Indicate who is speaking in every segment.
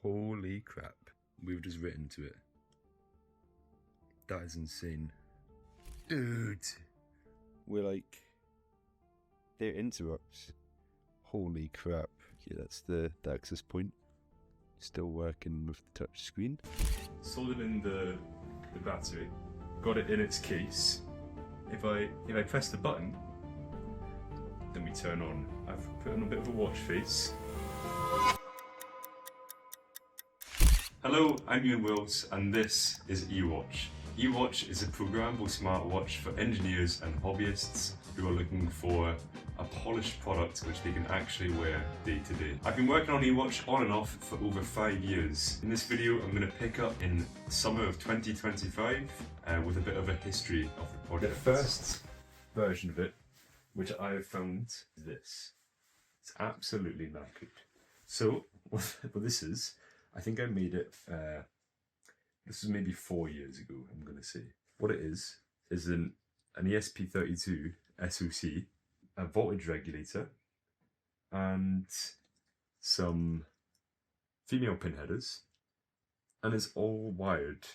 Speaker 1: Holy crap. We've just written to it. That is insane. Dude! We're like... They're interrupts. Holy crap. Okay, that's the access point. Still working with the touch screen. Soldered in the battery. Got it in its case. If I press the button, then we turn on. I've put on a bit of a watch face. Hello, I'm Ian Wills, and this is EWatch. EWatch is a programmable smartwatch for engineers and hobbyists who are looking for a polished product which they can actually wear day to day. I've been working on EWatch on and off for over 5 years. In this video, I'm going to pick up in summer of 2025 with a bit of a history of the project. The first version of it, which I have found, is this. It's absolutely knackered. So, what this is, I think I made it, this was maybe 4 years ago, I'm going to say. What it is an ESP32 SoC, a voltage regulator, and some female pin headers, and it's all wired,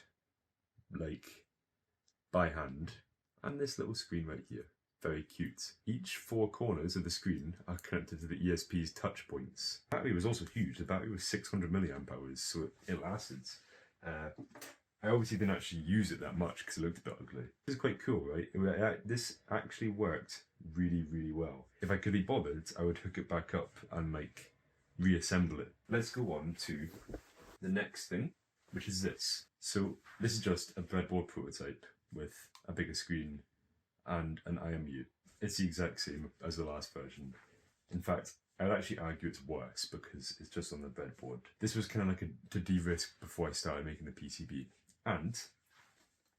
Speaker 1: like, by hand, and this little screen right here. Very cute. Each 4 corners of the screen are connected to the ESP's touch points. The battery was also huge. The battery was 600 milliamp hours, so it lasted. I obviously didn't actually use it that much because it looked a bit ugly. This is quite cool, right? This actually worked really, really well. If I could be bothered, I would hook it back up and like reassemble it. Let's go on to the next thing, which is this. So this is just a breadboard prototype with a bigger screen and an IMU. It's the exact same as the last version. In fact, I'd actually argue it's worse because it's just on the breadboard. This was kind of like to de-risk before I started making the PCB. And,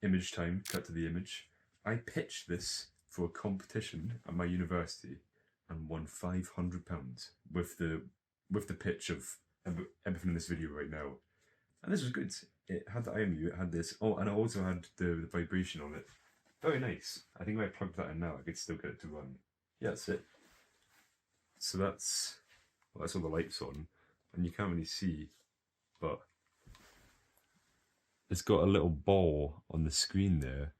Speaker 1: image time, cut to the image. I pitched this for a competition at my university and won £500 with the pitch of everything in this video right now. And this was good. It had the IMU, it had this. Oh, and it also had the vibration on it. Very nice. I think if I plugged that in now, I could still get it to run. Yeah, that's it. So that's all the lights on, and you can't really see, but it's got a little ball on the screen there.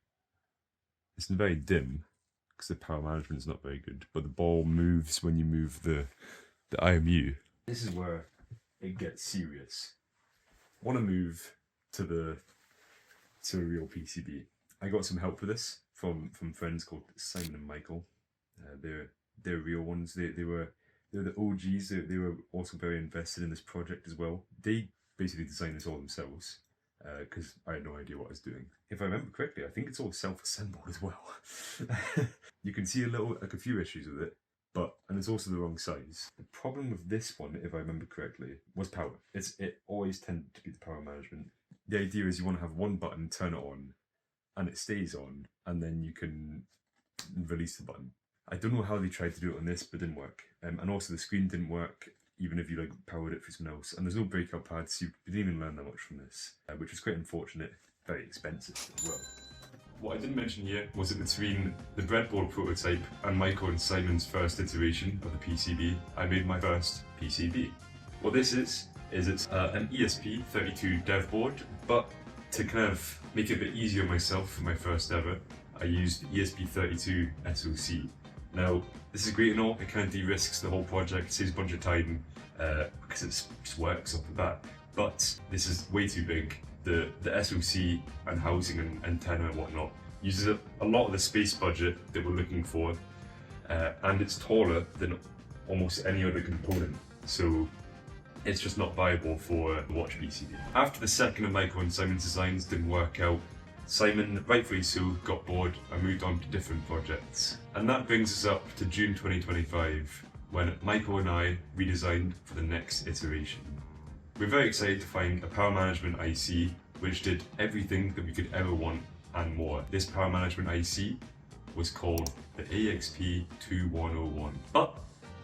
Speaker 1: It's very dim because the power management's not very good, but the ball moves when you move the IMU. This is where it gets serious. I want to move to a real PCB. I got some help for this from friends called Simon and Michael. They're real ones. They're the OGs. They were also very invested in this project as well. They basically designed this all themselves because I had no idea what I was doing. If I remember correctly, I think it's all self-assembled as well. You can see a few issues with it, and it's also the wrong size. The problem with this one, if I remember correctly, was power. It always tended to be the power management. The idea is you want to have one button, turn it on, and it stays on, and then you can release the button. I don't know how they tried to do it on this, but it didn't work. And also the screen didn't work, even if you like powered it for someone else. And there's no breakout pads, so you didn't even learn that much from this, which was quite unfortunate, very expensive as well. What I didn't mention here was that between the breadboard prototype and Michael and Simon's first iteration of the PCB, I made my first PCB. What this is it's an ESP32 dev board, but to kind of make it a bit easier on myself for my first ever, I used the ESP32 SoC. Now, this is great and all, it kind of de-risks the whole project, saves a bunch of time, because it just works off the bat. But this is way too big. The SoC and housing and antenna and whatnot uses a lot of the space budget that we're looking for, and it's taller than almost any other component. So it's just not viable for the watch PCB. After the second of Michael and Simon's designs didn't work out, Simon, rightfully so, got bored and moved on to different projects. And that brings us up to June 2025, when Michael and I redesigned for the next iteration. We're very excited to find a power management IC which did everything that we could ever want and more. This power management IC was called the AXP2101. But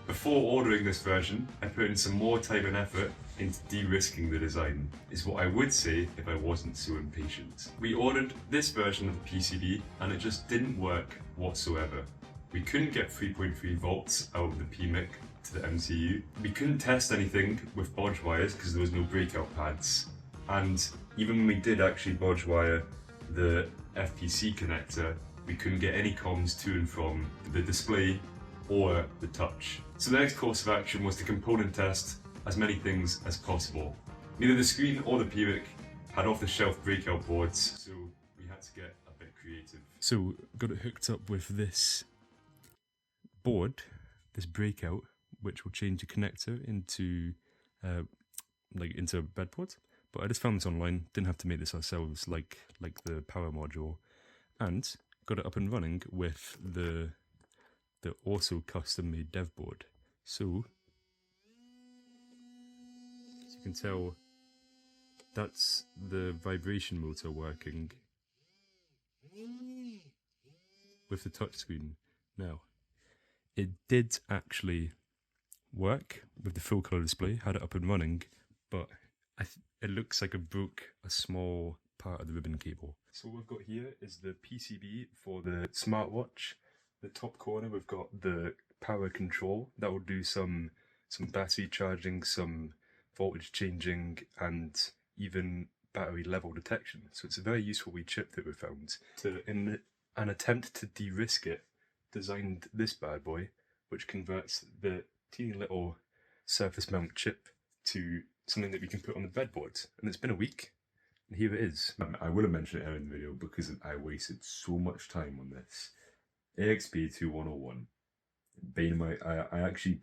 Speaker 1: before ordering this version, I put in some more time and effort into de-risking the design, is what I would say if I wasn't so impatient. We ordered this version of the PCB and it just didn't work whatsoever. We couldn't get 3.3 volts out of the PMIC to the MCU. We couldn't test anything with bodge wires because there was no breakout pads. And even when we did actually bodge wire the FPC connector, we couldn't get any comms to and from the display or the touch. So the next course of action was to component test as many things as possible. Neither the screen or the PMIC had off-the-shelf breakout boards, so we had to get a bit creative. So got it hooked up with this board, this breakout, which will change the connector into into a bed port. But I just found this online, didn't have to make this ourselves like the power module, and got it up and running with the also custom made dev board. So as you can tell, that's the vibration motor working with the touchscreen. Now, it did actually work with the full colour display, had it up and running, but it looks like it broke a small part of the ribbon cable. So what we've got here is the PCB for the smartwatch. The top corner we've got the power control that will do some battery charging, some voltage changing, and even battery level detection. So it's a very useful wee chip that we found. So in an attempt to de-risk it, designed this bad boy, which converts the teeny little surface mount chip to something that we can put on the breadboard. And it's been a week, and here it is. I would have mentioned it earlier in the video because I wasted so much time on this. AXP2101. Being in my, I actually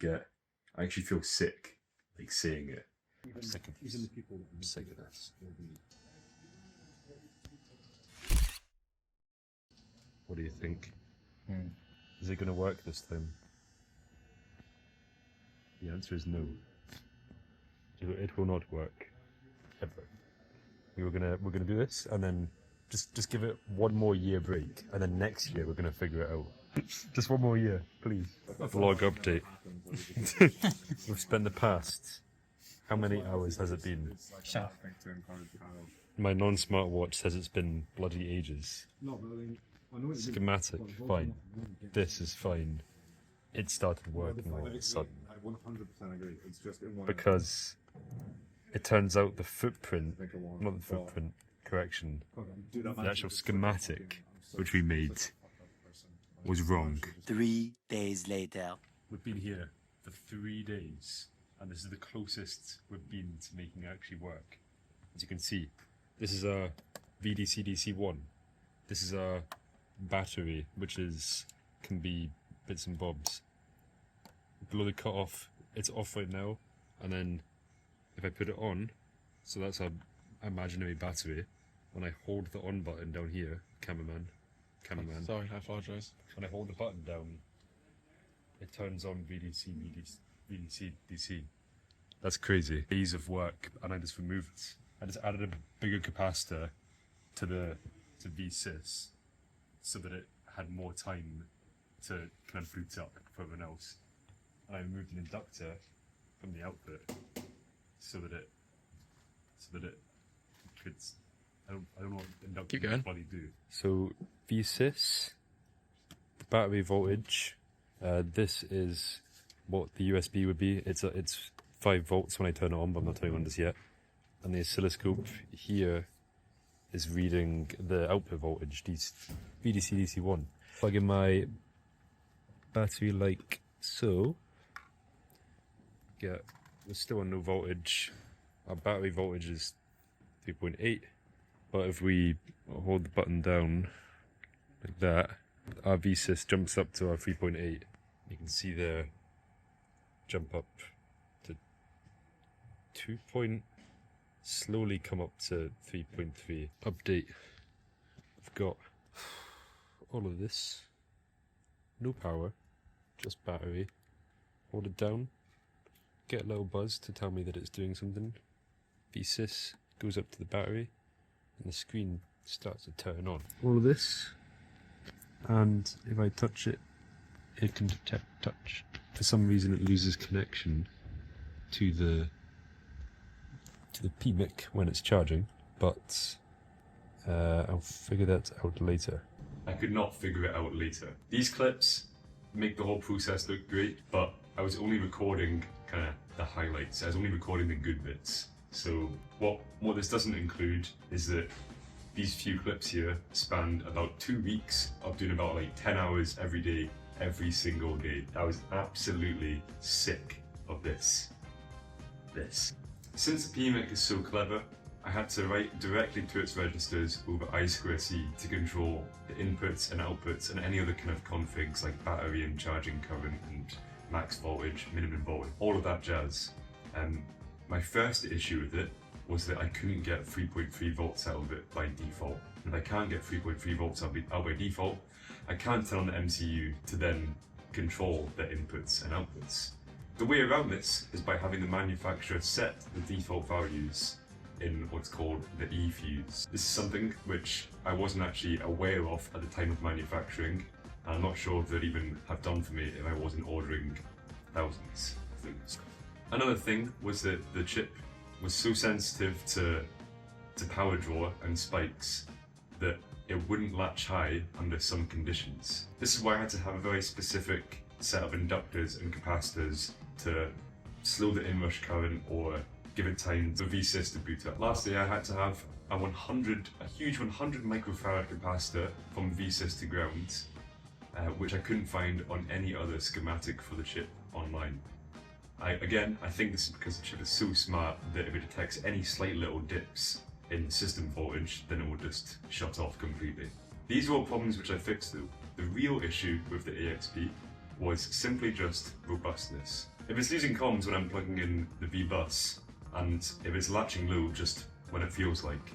Speaker 1: feel sick, like saying it. I'm sick of this. I'm sick of this. What do you think? Is it going to work this time? The answer is no. It will not work ever. We're gonna do this, and then just give it one more year break, and then next year we're gonna figure it out. Just one more year, please. Vlog update. We've spent the past. How many hours has it been? My non-smartwatch says it's been bloody ages. Schematic, fine. This is fine. It started working all of a sudden. I 100% agree. It's just because it turns out the footprint, not the footprint, correction, the actual schematic which we made was wrong.
Speaker 2: 3 days later.
Speaker 1: We've been here for 3 days, and this is the closest we've been to making it actually work. As you can see, this is a VDC-DC1. This is a battery, which can be bits and bobs. Below the cutoff, it's off right now, and then if I put it on, so that's our imaginary battery, when I hold the on button down here, cameraman.
Speaker 3: Sorry, I apologise.
Speaker 1: When I hold the button down, it turns on VDC, DC. That's crazy. Days of work, and I just removed it. I just added a bigger capacitor to VSys so that it had more time to kind of boot up for everyone else. And I removed an inductor from the output so that it could. I don't know what inductors bloody do. So VSys, the battery voltage. This is what the USB would be. It's 5 volts when I turn it on, but I'm not turning on this yet. And the oscilloscope here is reading the output voltage, VDC-DC1. Plug in my battery like so. We're still on no voltage. Our battery voltage is 3.8, but if we hold the button down like that, our VSys jumps up to our 3.8. You can see there, jump up to 2 point, slowly come up to 3.3. Update. I've got all of this. No power, just battery. Hold it down. Get a little buzz to tell me that it's doing something. VSys goes up to the battery, and the screen starts to turn on. All of this, and if I touch it, it can detect touch. For some reason, it loses connection to the PMIC when it's charging, but I'll figure that out later. I could not figure it out later. These clips make the whole process look great, but I was only recording kind of the highlights. I was only recording the good bits. So what this doesn't include is that these few clips here spanned about 2 weeks of doing about like 10 hours every day, every single day. I was absolutely sick of this. Since the PMIC is so clever, I had to write directly to its registers over I2C to control the inputs and outputs and any other kind of configs like battery and charging current and max voltage, minimum voltage, all of that jazz. My first issue with it was that I couldn't get 3.3 volts out of it by default. And if I can't get 3.3 volts out by default, I can't tell on the MCU to then control the inputs and outputs. The way around this is by having the manufacturer set the default values in what's called the E-fuse. This is something which I wasn't actually aware of at the time of manufacturing, and I'm not sure if they'd even have done for me if I wasn't ordering thousands of things. Another thing was that the chip was so sensitive to power draw and spikes that it wouldn't latch high under some conditions. This is why I had to have a very specific set of inductors and capacitors to slow the inrush current or give it time for VSys to boot up. Lastly, I had to have a huge 100 microfarad capacitor from VSys to ground, which I couldn't find on any other schematic for the chip online. I think this is because the chip is so smart that if it detects any slight little dips in system voltage, then it will just shut off completely. These are all problems which I fixed though. The real issue with the AXP was simply just robustness. If it's losing comms when I'm plugging in the V-bus, and if it's latching low just when it feels like,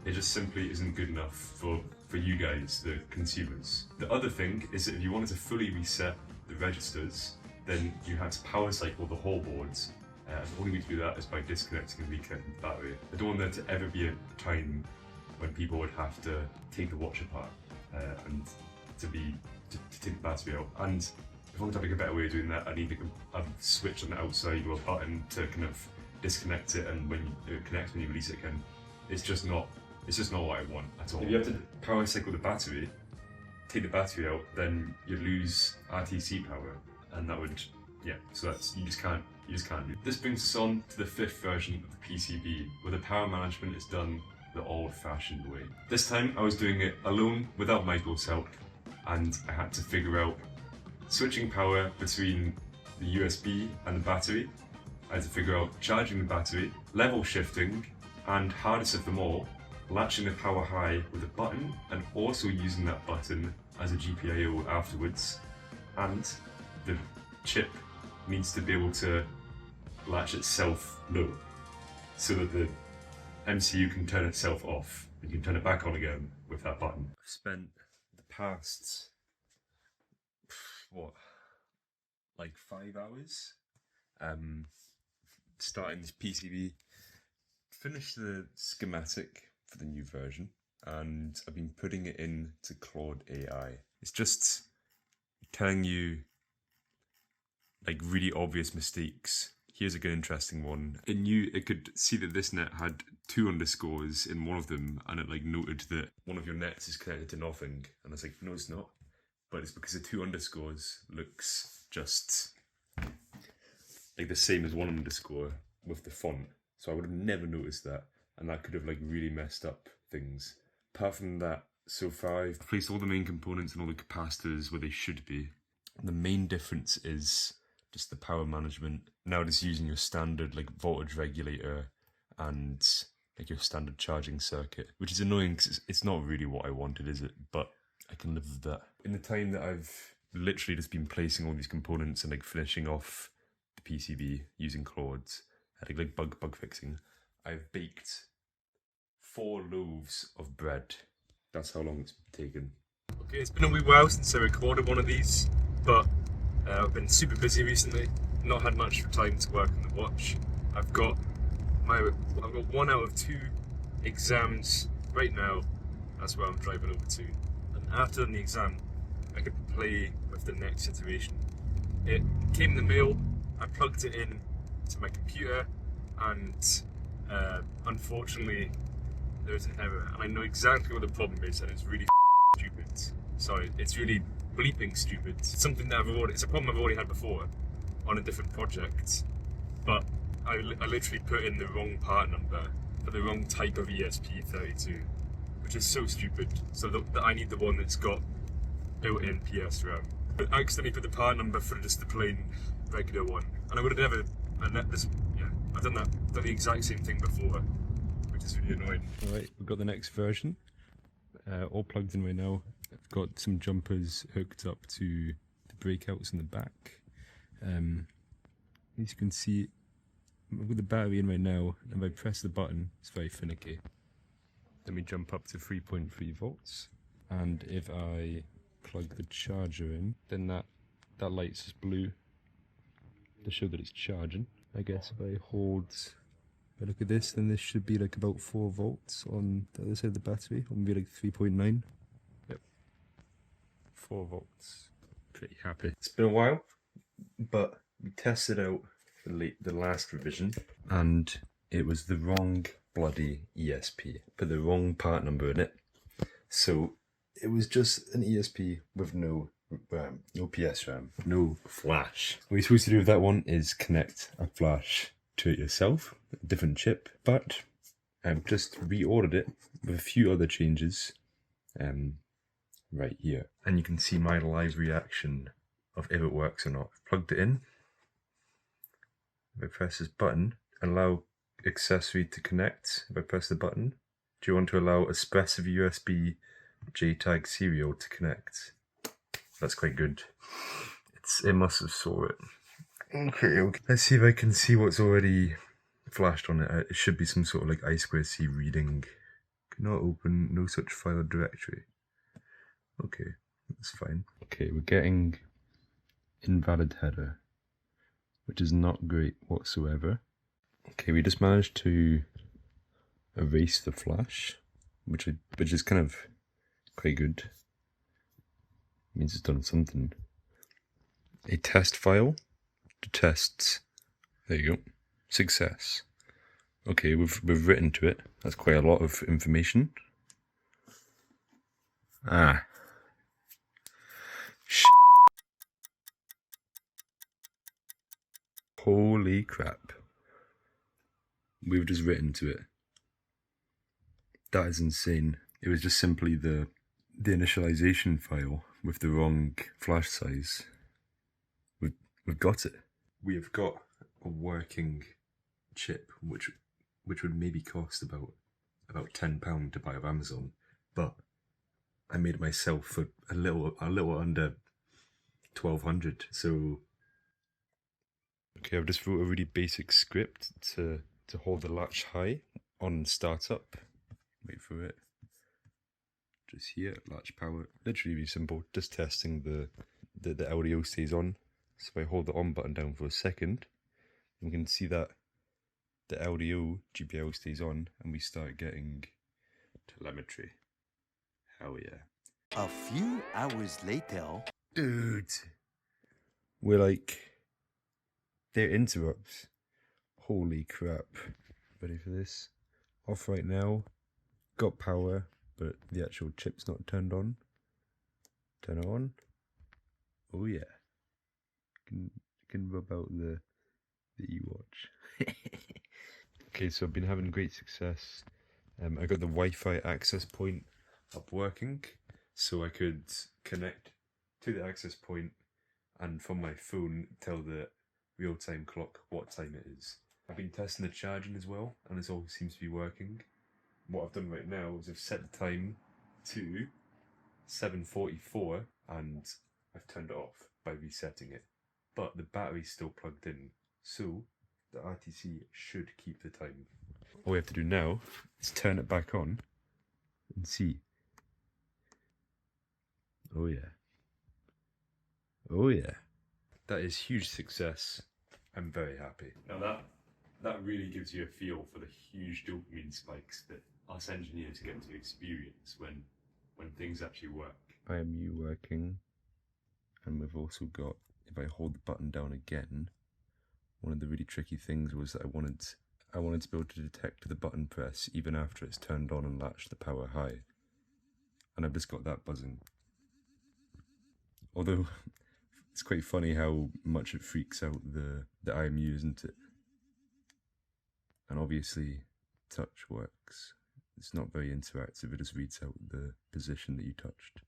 Speaker 1: it just simply isn't good enough for you guys, the consumers. The other thing is that if you wanted to fully reset the registers, then you had to power cycle the whole boards. The only way to do that is by disconnecting and reconnecting the battery. I don't want there to ever be a time when people would have to take the watch apart and to take the battery out. And if I want to have a better way of doing that, I need a switch on the outside or a button to kind of disconnect it, and when it connects when you release it again. It's just not what I want at all. If you have to power cycle the battery, take the battery out, then you lose RTC power, and that would, so that's, you just can't do. This brings us on to the 5th version of the PCB, where the power management is done the old-fashioned way. This time I was doing it alone without Michael's help, and I had to figure out switching power between the USB and the battery. I had to figure out charging the battery, level shifting, and hardest of them all, latching the power high with a button and also using that button as a GPIO afterwards. And the chip needs to be able to latch itself low so that the MCU can turn itself off. You can turn it back on again with that button. I've spent the past, like 5 hours starting this PCB. Finished the schematic for the new version, and I've been putting it into Claude AI. It's just telling you like really obvious mistakes. Here's a good interesting one. It could see that this net had 2 underscores in one of them, and it like noted that one of your nets is connected to nothing, and I was like, no it's not, but it's because the 2 underscores looks just like the same as 1 underscore with the font. So I would have never noticed that, and that could have like really messed up things. Apart from that, so far I've placed all the main components and all the capacitors where they should be. The main difference is just the power management. Now just using your standard like voltage regulator and like your standard charging circuit, which is annoying because it's not really what I wanted, is it? But I can live with that. In the time that I've literally just been placing all these components and like finishing off the PCB using Claude's, like bug fixing, I've baked 4 loaves of bread. That's how long it's taken. Okay, it's been a wee while since I recorded one of these, but I've been super busy recently, not had much time to work on the watch. I've got 1 out of 2 exams right now. That's where I'm driving over to, and after the exam I could play with the next iteration. It came in the mail, I plugged it in to my computer, and unfortunately there's an error, and I know exactly what the problem is, and it's really stupid. Sorry, it's really bleeping stupid. It's something that it's a problem I've already had before on a different project, but I literally put in the wrong part number for the wrong type of ESP32, which is so stupid. So I need the one that's got built-in PS RAM. I accidentally put the part number for just the plain regular one, and I would have never. I've done the exact same thing before, which is really annoying. All right, we've got the next version, all plugged in right now. I've got some jumpers hooked up to the breakouts in the back. As you can see, I've got the battery in right now, and if I press the button, it's very finicky. Let me jump up to 3.3 volts, and if I plug the charger in, then that light's blue to show that it's charging. I guess if I look at this, then this should be like about 4 volts on the other side of the battery, or maybe like 3.9. Yep, 4 volts. Pretty happy. It's been a while, but we tested out the last revision, and it was the wrong bloody ESP. Put the wrong part number in it, so it was just an ESP with no RAM, no PS RAM, no flash. What you're supposed to do with that one is connect a flash to it yourself, a different chip, but I've just reordered it with a few other changes right here. And you can see my live reaction of if it works or not. I've plugged it in. If I press this button, allow accessory to connect. If I press the button, do you want to allow expressive USB JTAG serial to connect? That's quite good. It must have saw it. Okay. Let's see if I can see what's already flashed on it. It should be some sort of like I2C reading. Cannot open, no such file or directory. Okay, that's fine. Okay, we're getting invalid header, which is not great whatsoever. Okay, we just managed to erase the flash, which is kind of quite good. Means it's done something. A test file to test. There you go. Success. Okay, we've written to it. That's quite a lot of information. Holy crap. We've just written to it. That is insane. It was just simply the initialization file with the wrong flash size. We've got it. We have got a working chip, which would maybe cost about £10 to buy off Amazon, but I made it myself for a little under 1,200. So okay, I've just wrote a really basic script to hold the latch high on startup. Wait for it. Just here, latch power. Literally really simple. Just testing the audio stays on. So if I hold the on button down for a second, we can see that the audio GPIO stays on, and we start getting telemetry. Hell yeah.
Speaker 2: A few hours later.
Speaker 1: Dude. We're like, they're interrupts. Holy crap. Ready for this? Off right now. Got power, but the actual chip's not turned on. Turn it on. Oh yeah. You can rub out the EWatch. Okay, so I've been having great success. I got the Wi-Fi access point up working, so I could connect to the access point and from my phone tell the real-time clock what time it is. I've been testing the charging as well, and this all seems to be working. What I've done right now is I've set the time to 7:44 and I've turned it off by resetting it. But the battery's still plugged in, so the RTC should keep the time. All we have to do now is turn it back on and see. Oh yeah. Oh yeah. That is huge success. I'm very happy. Now that really gives you a feel for the huge dopamine spikes that us engineers get to experience when things actually work. IMU working, and we've also got, if I hold the button down again, one of the really tricky things was that I wanted to be able to detect the button press even after it's turned on and latched the power high. And I've just got that buzzing. Although, It's quite funny how much it freaks out the IMU, isn't it? And obviously, touch works. It's not very interactive, it just reads out the position that you touched.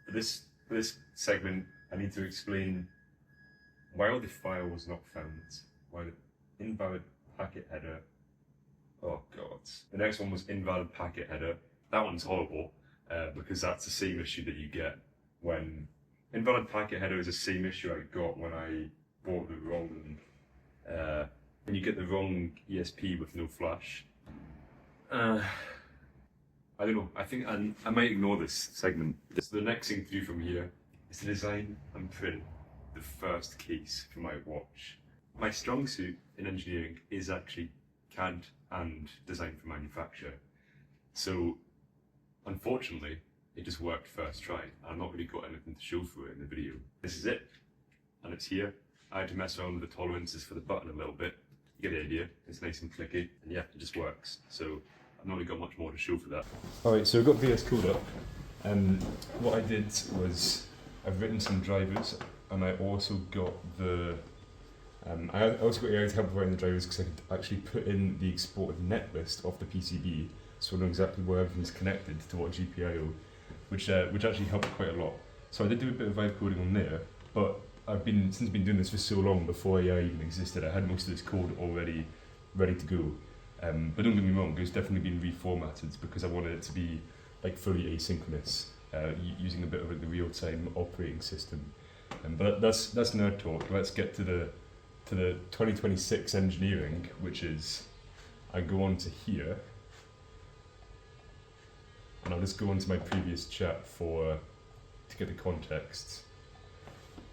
Speaker 1: For this segment, I need to explain why the file was not found, why the invalid packet header. Oh god. The next one was invalid packet header. That one's horrible, because that's the same issue that you get when... Invalid packet header is the same issue I got when I bought the wrong... when you get the wrong ESP with no flash. I don't know, I think I might ignore this segment. So the next thing to do from here is to design and print the first case for my watch. My strong suit in engineering is actually CAD and design for manufacture. So, unfortunately, it just worked first try. I've not really got anything to show for it in the video. This is it, and it's here. I had to mess around with the tolerances for the button a little bit. You get the idea, it's nice and clicky, and yeah, it just works. So, I've not really got much more to show for that. Alright, so I've got VS Code up. What I did was, I've written some drivers, and I also got the I also got AI to help writing the drivers because I could actually put in the exported net list of the PCB, so I know exactly where everything's connected to what GPIO, which actually helped quite a lot. So I did do a bit of vibe coding on there, but since I've been doing this for so long before AI even existed, I had most of this code already ready to go. But don't get me wrong, it's definitely been reformatted because I wanted it to be like fully asynchronous, using a bit of like the real-time operating system. But that's nerd talk. Let's get to the 2026 engineering, which is, I go on to here, and I'll just go onto my previous chat to get the context.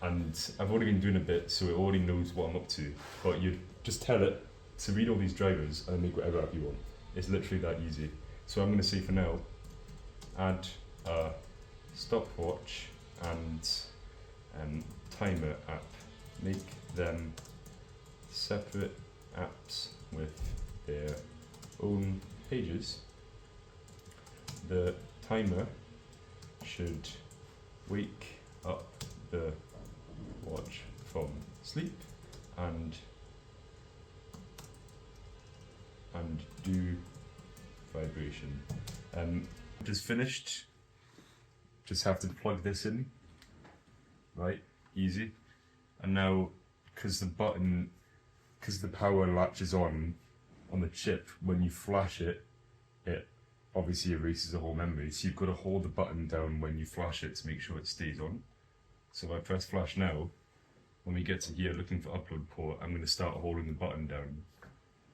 Speaker 1: And I've already been doing a bit, so it already knows what I'm up to. But you just tell it to read all these drivers and make whatever app you want. It's literally that easy. So I'm going to say for now, add a stopwatch and timer app. Make them separate apps with their own pages. The timer should wake up the watch from sleep and do vibration. Just finished. Just have to plug this in. Right, easy. And now, because the power latches on the chip, when you flash it, it obviously erases the whole memory. So you've got to hold the button down when you flash it to make sure it stays on. So if I press flash now, when we get to here looking for upload port, I'm going to start holding the button down.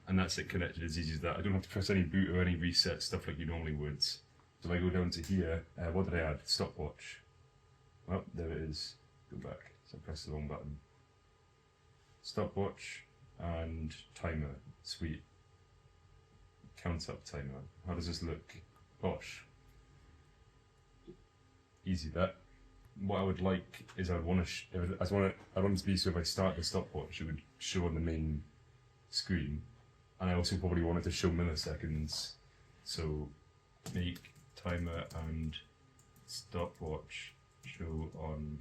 Speaker 1: And that's it connected as easy as that. I don't have to press any boot or any reset stuff like you normally would. So if I go down to here, what did I add? Stopwatch. Oh, there it is. Go back. So I pressed the wrong button. Stopwatch and timer. Sweet. Count up timer. How does this look? Bosh. Easy that. What I would like is I want it to be so if I start the stopwatch, it would show on the main screen, and I also probably want it to show milliseconds. So make timer and stopwatch show on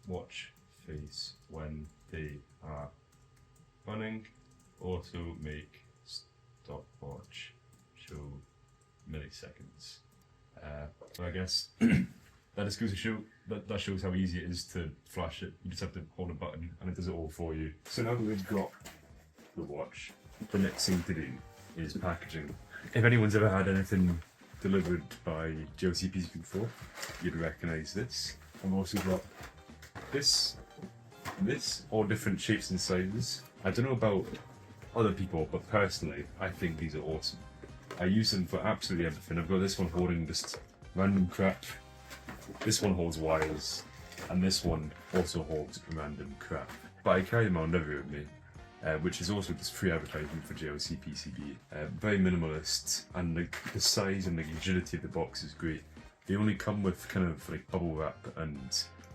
Speaker 1: watch face when they are running. Also make stopwatch show milliseconds. So I guess that just goes to show that shows how easy it is to flash it. You just have to hold a button and it does it all for you. So now that we've got the watch, the next thing to do is packaging. If anyone's ever had anything delivered by GLCPs before, you'd recognise this. I've also got this, all different shapes and sizes. I don't know about other people, but personally, I think these are awesome. I use them for absolutely everything. I've got this one holding just random crap. This one holds wires, and this one also holds random crap. But I carry them around everywhere with me, which is also just free advertising for JLC PCB. Very minimalist, and the size and the agility of the box is great. They only come with kind of like bubble wrap and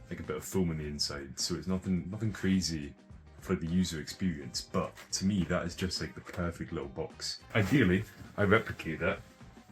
Speaker 1: like a bit of foam on the inside, so it's nothing crazy for the user experience. But to me, that is just like the perfect little box. Ideally, I replicate that.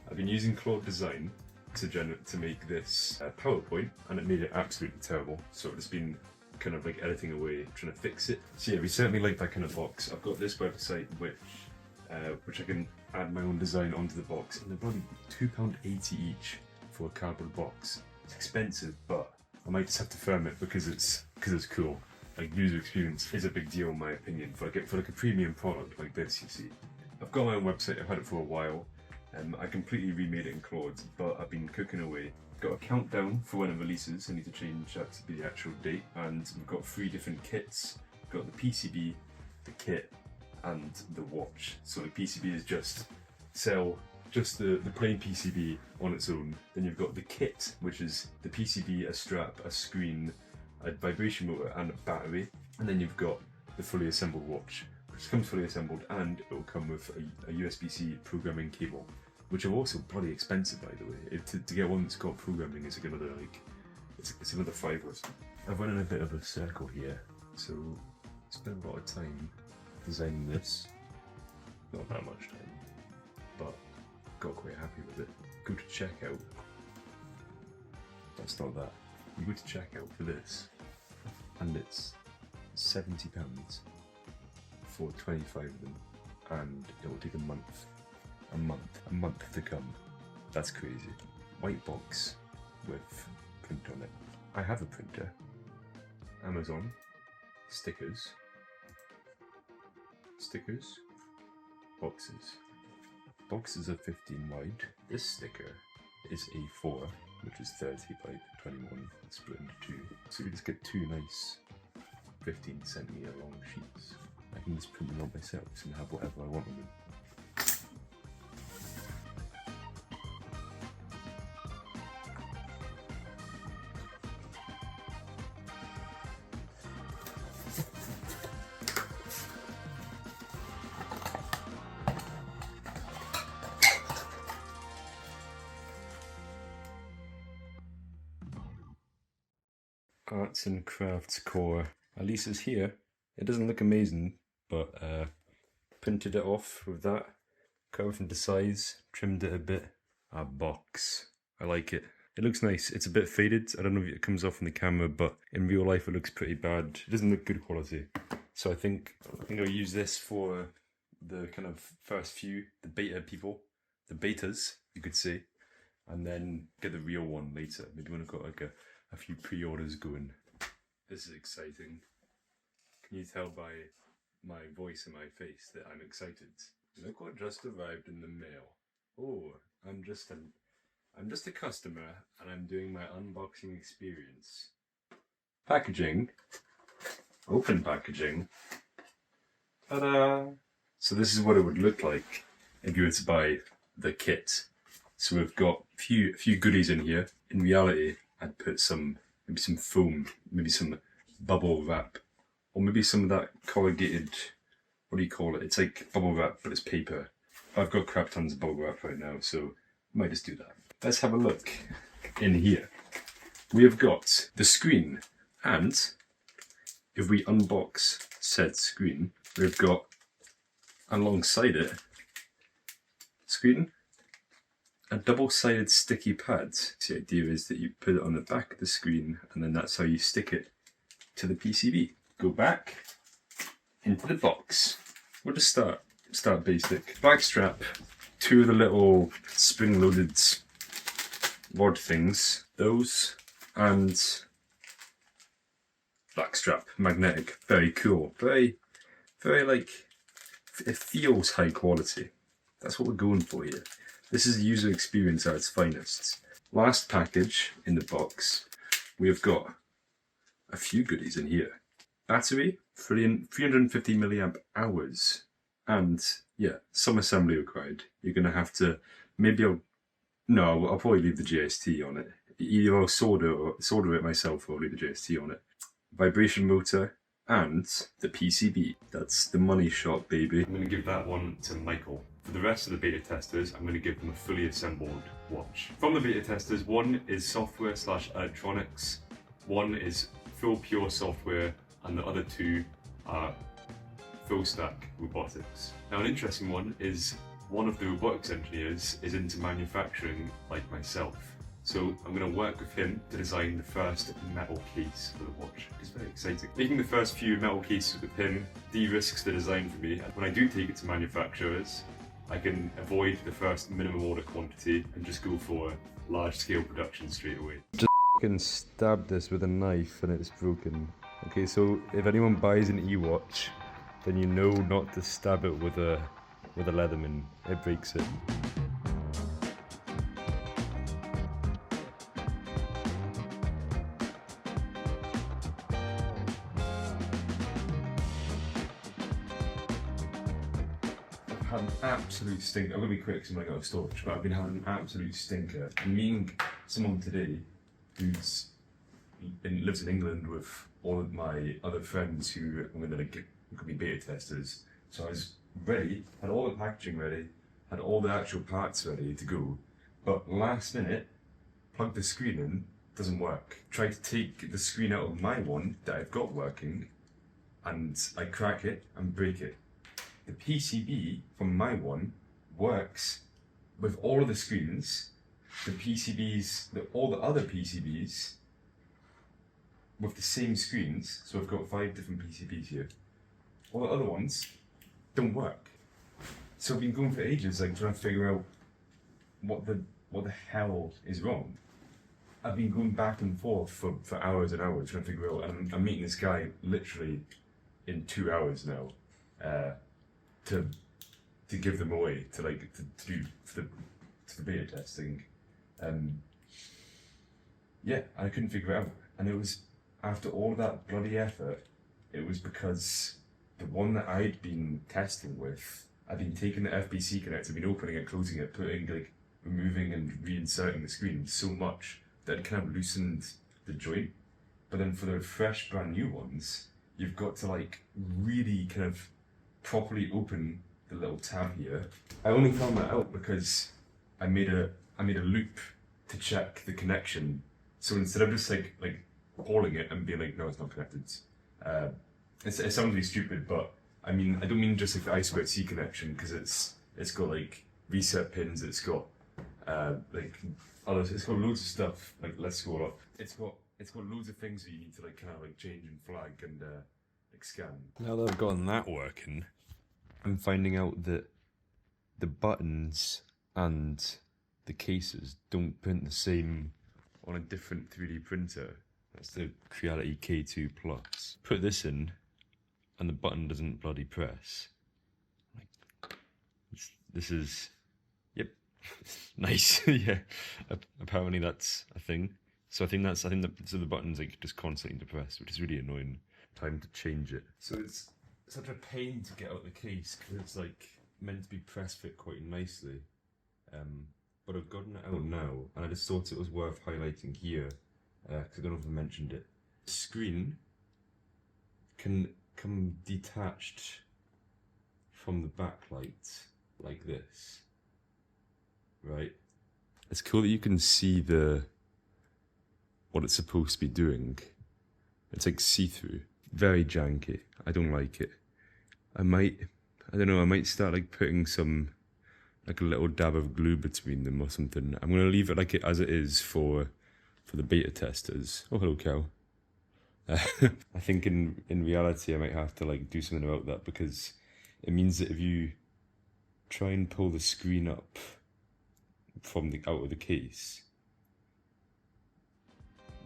Speaker 1: I've been using Claude Design to make this PowerPoint, and it made it absolutely terrible. So I've just been kind of like editing away, trying to fix it. So yeah, we certainly like that kind of box. I've got this website which I can add my own design onto the box, and they're probably £2.80 each for a cardboard box. It's expensive, but I might just have to firm it because it's cool. Like, user experience is a big deal in my opinion for like a premium product like this. You see, I've got my own website. I've had it for a while. I completely remade it in Claude, but I've been cooking away. Got a countdown for when it releases. I need to change that to be the actual date, and we've got 3 different kits. We've got the PCB, the kit, and the watch. So the PCB is just the plain PCB on its own. Then you've got the kit, which is the PCB, a strap, a screen, a vibration motor, and a battery. And then you've got the fully assembled watch, which comes fully assembled, and it will come with a USB-C programming cable, which are also bloody expensive, by the way. To get one that's got programming is another it's another £5 or something. I've run in a bit of a circle here, so spent a lot of time designing this. Not that much time, but got quite happy with it. Go to checkout. That's not that. You go to checkout for this, and it's £70 for 25 of them, and it will take a month to come. That's crazy. White box with print on it. I have a printer. Amazon. Stickers. Boxes. Boxes are 15 wide. This sticker is A4, which is 30 by 21, split into 2. So we just get 2 nice 15cm long sheets. I can just print them out myself and have whatever I want with them. Arts and Crafts Core. Elisa's here. It doesn't look amazing, but printed it off with that, cut everything to size, trimmed it a bit. A box. I like it. It looks nice. It's a bit faded. I don't know if it comes off in the camera, but in real life it looks pretty bad. It doesn't look good quality. So I think I'll use this for the kind of first few, the beta people, the betas, you could say, and then get the real one later. Maybe when I've got like a few pre-orders going. This is exciting. Can you tell by my voice and my face that I'm excited? Look what just arrived in the mail. Oh, I'm just a customer, and I'm doing my unboxing experience. Packaging. Open packaging. Ta-da! So this is what it would look like if you were to buy the kit. So we've got a few goodies in here. In reality, I'd put maybe some foam, maybe some bubble wrap, or maybe some of that corrugated, what do you call it? It's like bubble wrap, but it's paper. I've got crap tons of bubble wrap right now, so I might just do that. Let's have a look in here. We have got the screen, and if we unbox said screen, we've got alongside it, screen, a double-sided sticky pad. The idea is that you put it on the back of the screen, and then that's how you stick it to the PCB. Go back into the box. We'll just start basic. Back strap, 2 of the little spring-loaded rod things. Those, and back strap, magnetic. Very cool. Very like, it feels high quality. That's what we're going for here. This is user experience at its finest. Last package in the box, we have got a few goodies in here. Battery, 350 milliamp hours. And yeah, some assembly required. You're gonna have to, I'll probably leave the JST on it. Either I'll solder it myself, or I'll leave the JST on it. Vibration motor and the PCB. That's the money shot, baby. I'm gonna give that one to Michael. For the rest of the beta testers, I'm going to give them a fully assembled watch. From the beta testers, one is software / electronics, one is full pure software, and the other 2 are full stack robotics. Now, an interesting one is one of the robotics engineers is into manufacturing like myself. So I'm going to work with him to design the first metal case for the watch. It's very exciting. Making the first few metal cases with him de-risks the design for me. When I do take it to manufacturers, I can avoid the first minimum order quantity and just go for large scale production straight away.
Speaker 4: Just fucking stabbed this with a knife and it's broken. Okay, so if anyone buys an EWatch, then you know not to stab it with a Leatherman. It breaks it.
Speaker 1: I've had an absolute stinker. I'm gonna be quick because I'm running out of storage, but I've been having an absolute stinker. I'm meeting someone today who's lives in England with all of my other friends who I'm gonna could be beta testers. So I was ready, had all the packaging ready, had all the actual parts ready to go, but last minute, plug the screen in, doesn't work. Try to take the screen out of my one that I've got working, and I crack it and break it. The PCB from my one works with all of the screens, the PCBs, all the other PCBs with the same screens. So I've got 5 different PCBs here. All the other ones don't work. So I've been going for ages, like trying to figure out what the hell is wrong. I've been going back and forth for hours and hours trying to figure out, and I'm meeting this guy literally in 2 hours now. To give them away to do for the beta testing. Yeah, I couldn't figure it out, and it was after all that bloody effort. It was because the one that I'd been testing with, I'd been taking the FBC connector, been opening it, closing it, removing and reinserting the screen so much that it kind of loosened the joint. But then for the fresh brand new ones, you've got to really kind of properly open the little tab here. I only found that out because I made a loop to check the connection. So instead of just calling it and being like, no, it's not connected. It sounds really stupid, but I mean, I don't mean just the I2C connection, because it's got reset pins. It's got others. It's got loads of stuff. Let's scroll up. It's got loads of things that you need to change and flag and scan.
Speaker 4: Now that I've gotten that working, I'm finding out that the buttons and the cases don't print the same on a different 3D printer. That's the Creality K2 Plus. Put this in, and the button doesn't bloody press. This is, yep, nice. Yeah, apparently that's a thing. So I think that so the button's just constantly depressed, which is really annoying. Time to change it. So it's such a pain to get out the case because it's meant to be press fit quite nicely. But I've gotten it out now, and I just thought it was worth highlighting here because I don't know if I mentioned it. The screen can come detached from the backlight like this, right? It's cool that you can see what it's supposed to be doing. It's see-through. Very janky. I don't like it. I might start putting some a little dab of glue between them or something. I'm gonna leave it as it is for the beta testers. Oh, hello, cow. I think in reality I might have to do something about that, because it means that if you try and pull the screen up from out of the case,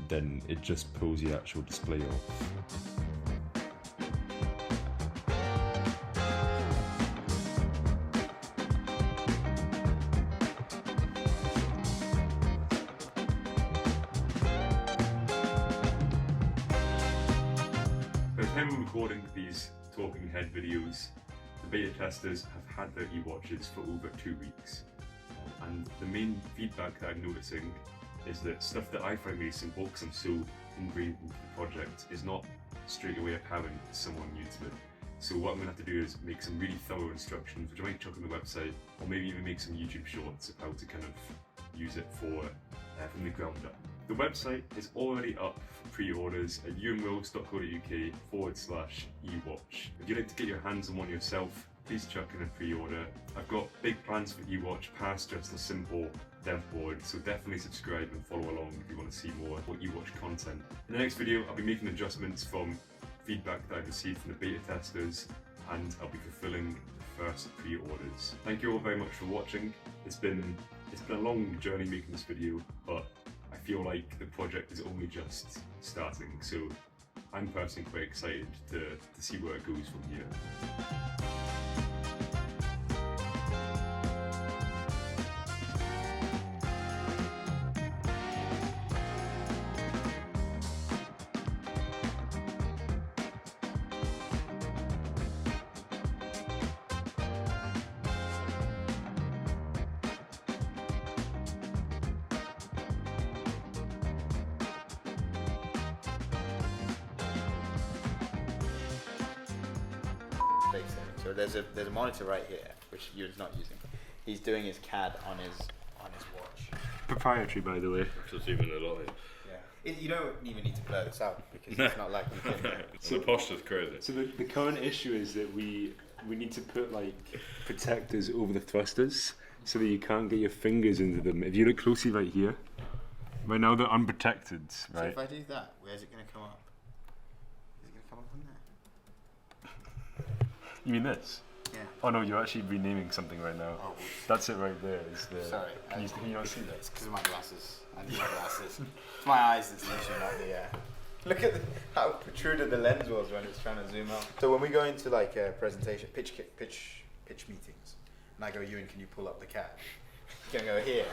Speaker 4: then it just pulls the actual display off.
Speaker 1: By the time we're recording these talking head videos, the beta testers have had their EWatches for over 2 weeks. And the main feedback that I'm noticing is that stuff that I find really simple, because I'm so ingrained into the project, is not straight away apparent to someone new to it. So what I'm going to have to do is make some really thorough instructions, which I might chuck on the website, or maybe even make some YouTube shorts of how to kind of use it from the ground up. The website is already up for pre-orders at ewanwills.co.uk/EWatch. If you'd like to get your hands on one yourself, please chuck in a pre-order. I've got big plans for EWatch past just a simple dev board, so definitely subscribe and follow along if you want to see more EWatch content. In the next video, I'll be making adjustments from feedback that I've received from the beta testers, and I'll be fulfilling the first pre-orders. Thank you all very much for watching. It's been a long journey making this video, but I feel like the project is only just starting, so I'm personally quite excited to see where it goes from here.
Speaker 5: So there's a monitor right here, which you're not using. He's doing his CAD on his watch.
Speaker 1: Proprietary, by the way.
Speaker 4: Just even a lot.
Speaker 5: Yeah. You don't even need to blur this out because it's not like you can.
Speaker 4: It's the posture crazy.
Speaker 1: So the current issue is that we need to put like protectors over the thrusters so that you can't get your fingers into them. If you look closely right here, right now they're unprotected, right?
Speaker 5: So if I do that, where's it going to come up? Is it going to come up on there?
Speaker 1: You mean this?
Speaker 5: Yeah.
Speaker 1: Oh no, you're actually renaming something right now.
Speaker 5: Oh,
Speaker 1: that's it right there. Is the
Speaker 5: sorry.
Speaker 1: Can you not see that?
Speaker 5: It's because of my glasses. I need my glasses. It's my eyes that's the issue, not the. Look at how protruded the lens was when it was trying to zoom out. So when we go into like a presentation, pitch meetings, and I go, Ewan, can you pull up the CAD? You're gonna go here.